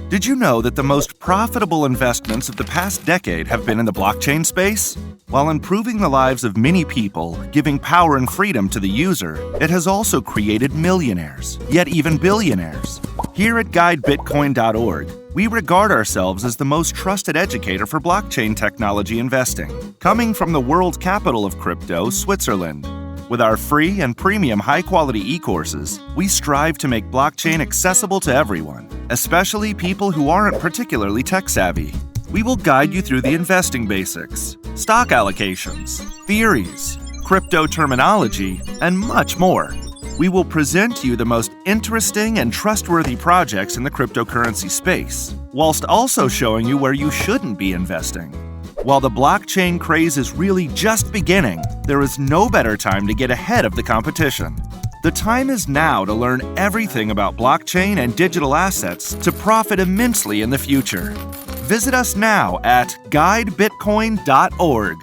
Did you know that the most profitable investments of the past decade have been in the blockchain space? While improving the lives of many people, giving power and freedom to the user, it has also created millionaires, yet even billionaires. Here at GuideBitcoin.org, we regard ourselves as the most trusted educator for blockchain technology investing, coming from the world capital of crypto, Switzerland. With our free and premium high-quality e-courses, we strive to make blockchain accessible to everyone, especially people who aren't particularly tech-savvy. We will guide you through the investing basics, stock allocations, theories, crypto terminology, and much more. We will present to you the most interesting and trustworthy projects in the cryptocurrency space, whilst also showing you where you shouldn't be investing. While the blockchain craze is really just beginning, there is no better time to get ahead of the competition. The time is now to learn everything about blockchain and digital assets to profit immensely in the future. Visit us now at GuideBitcoin.org.